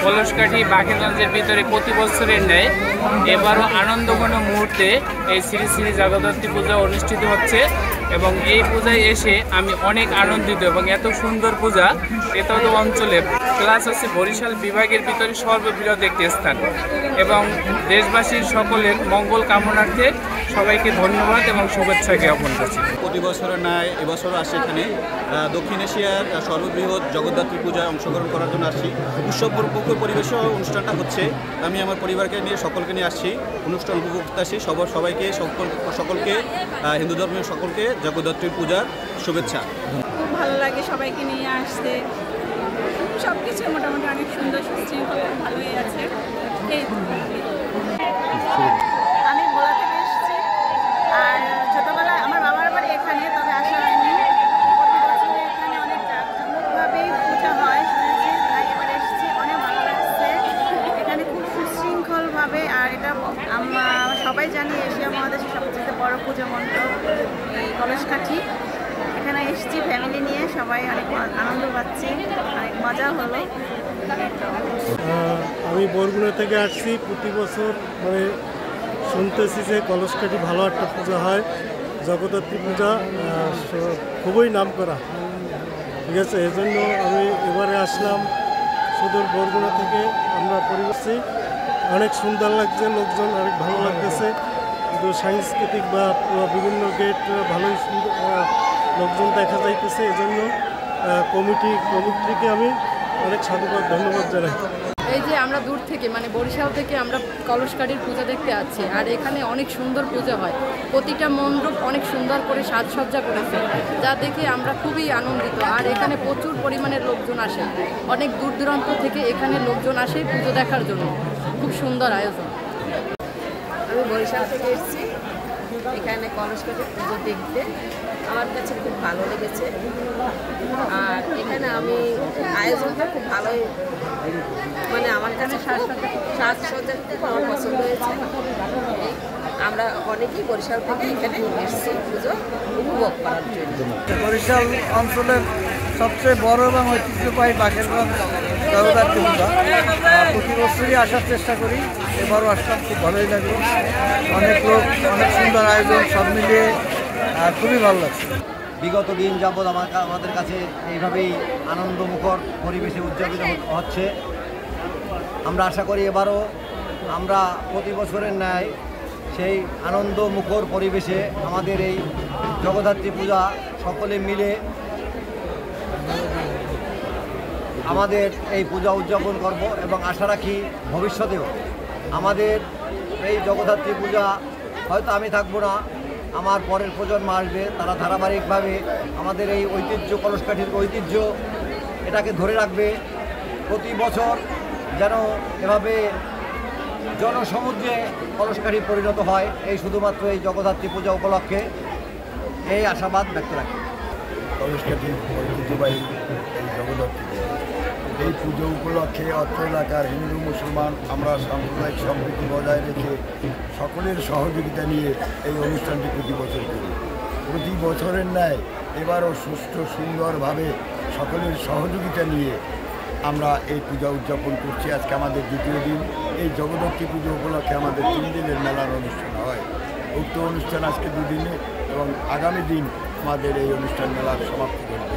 কলসকাঠি বাকেরগঞ্জের ভিতরে প্রতি বছরের ন্যায় এবারও আনন্দঘন মুহূর্তে এই শ্রী শ্রী জগদ্ধাত্রী পূজা অনুষ্ঠিত হচ্ছে এবং এই পূজায় এসে আমি অনেক আনন্দিত এবং এত সুন্দর পূজা এতদ অঞ্চলে প্লাস হচ্ছে বরিশাল বিভাগের ভিতরে সর্ববৃহৎ একটি স্থান এবং দেশবাসীর সকলের মঙ্গল কামনার্থে সবাইকে ধন্যবাদ এবং শুভেচ্ছা জ্ঞাপন করছি। প্রতি বছরের ন্যায় এবছরও আসছি এখানে দক্ষিণ এশিয়ার সর্ববৃহৎ জগদ্ধাত্রী পূজায় অংশগ্রহণ করার জন্য আসছি। উৎসবমুখর পরিবেশও অনুষ্ঠানটা হচ্ছে। আমি আমার পরিবারকে নিয়ে সকলকে নিয়ে আসছি, অনুষ্ঠান উপভোগ করতে আসছি। সবাইকে সকলকে হিন্দু ধর্মের সকলকে জগদ্ধাত্রী পূজার শুভেচ্ছা। খুব ভালো লাগে সবাইকে নিয়ে আসতে, সব কিছু মোটামুটি অনেক সুন্দর সুশৃঙ্খল ভালোই আছে। আমি ভোলা থেকে এসেছি, আর ছোটোবেলায় আমার বাবার বাড়ি এখানে, তবে আসা হয়নি। প্রতি বছর এখানে অনেক জাঁকজমকভাবেই পূজা হয় শুনেছি, তাই এবার এসেছি, অনেক ভালো লাগছে। এখানে খুব সুশৃঙ্খলভাবে, আর এটা আমরা সবাই জানি এশিয়া মহাদেশের সবচেয়ে বড় পুজো মণ্ডপ এই কলসকাঠি। এখানে এসেছি ফ্যামিলি নিয়ে, সবাই অনেক আনন্দ পাচ্ছি, অনেক মজা হলো। আমি বরগুনা থেকে আসছি। প্রতি বছর মানে শুনতেছি যে কলসকাঠি ভালো একটা পূজা হয়, জগদ্ধাত্রী পূজা খুবই নাম করা, ঠিক আছে। এই জন্য আমি এবারে আসলাম সুদূর বরগুনা থেকে। আমরা পরিবেশে অনেক সুন্দর লাগছে, লোকজন অনেক ভালো লাগতেছে, কিন্তু সাংস্কৃতিক বা বিভিন্ন গেট ভালোই সুন্দর লোকজন দেখা যাইতেছে। এই জন্য কমিটিকে আমি অনেক সাধুবাদ ধন্যবাদ জানাই। এই যে আমরা দূর থেকে মানে বরিশাল থেকে আমরা কলসকাঠির পূজা দেখতে আসছি, আর এখানে অনেক সুন্দর পূজা হয়। প্রতিটা মণ্ডপ অনেক সুন্দর করে সাজসজ্জা করেছে, যা দেখে আমরা খুবই আনন্দিত। আর এখানে প্রচুর পরিমাণের লোকজন আসে, অনেক দূর দূরান্ত থেকে এখানে লোকজন আসে পুজো দেখার জন্য। খুব সুন্দর আয়োজন। আমি বরিশাল থেকে এসেছি এখানে কলসকাঠির পুজো দেখতে, আমার কাছে খুব ভালো লেগেছে। আর এখানে আমি আয়োজনটা খুব ভালোই, মানে আমার কাছে সাজসজ্জা খুব আমার পছন্দ হয়েছে। আমরা অনেকেই বরিশাল থেকে এখানে এসেছি পুজো উপভোগ করার জন্য। বরিশাল অঞ্চলের সবচেয়ে বড় এবং ঐতিহ্যবাহী বাকেরগঞ্জ জগদ্ধাত্রী পূজা প্রতি বছরই আসার চেষ্টা করি, এবারও আসলাম, খুব ভালোই লাগলো। অনেক লোক, অনেক সুন্দর আয়োজন, সব মিলিয়ে খুবই ভালো লাগছে। বিগত দিন যাবৎ আমাদের কাছে এইভাবেই আনন্দমুখর পরিবেশে উদযাপিত হচ্ছে। আমরা আশা করি এবারও আমরা প্রতি বছরের ন্যায় সেই আনন্দমুখর পরিবেশে আমাদের এই জগদ্ধাত্রী পূজা সকলে মিলে আমাদের এই পূজা উদযাপন করব এবং আশা রাখি ভবিষ্যতেও আমাদের এই জগদ্ধাত্রী পূজা, হয়তো আমি থাকবো না, আমার পরের প্রজন্ম আসবে, তারা ধারাবাহিকভাবে আমাদের এই ঐতিহ্য, কলসকাঠির ঐতিহ্য এটাকে ধরে রাখবে। প্রতি বছর যেন এভাবে জনসমুদ্রে কলসকাঠি পরিণত হয়, এই শুধুমাত্র এই জগদ্ধাত্রী পূজা উপলক্ষে এই আশাবাদ ব্যক্ত রাখি। কলসকাঠি ঐতিহ্যবাহী এই জগদ্ধাত্রী এই পুজো উপলক্ষে অত্র এলাকার হিন্দু মুসলমান আমরা সাম্প্রদায়িক সম্প্রীতি বজায় রেখে সকলের সহযোগিতা নিয়ে এই অনুষ্ঠানটি প্রতি বছর করি। প্রতি বছরের ন্যায় এবারও সুষ্ঠু সুন্দরভাবে সকলের সহযোগিতা নিয়ে আমরা এই পূজা উদযাপন করছি। আজকে আমাদের দ্বিতীয় দিন। এই জগদ্ধাত্রী পুজো উপলক্ষে আমাদের 3 দিনের মেলার অনুষ্ঠান হয়। উক্ত অনুষ্ঠান আজকে 2 দিনে এবং আগামী দিন আমাদের এই অনুষ্ঠান মেলার সমাপ্তি ঘটবে।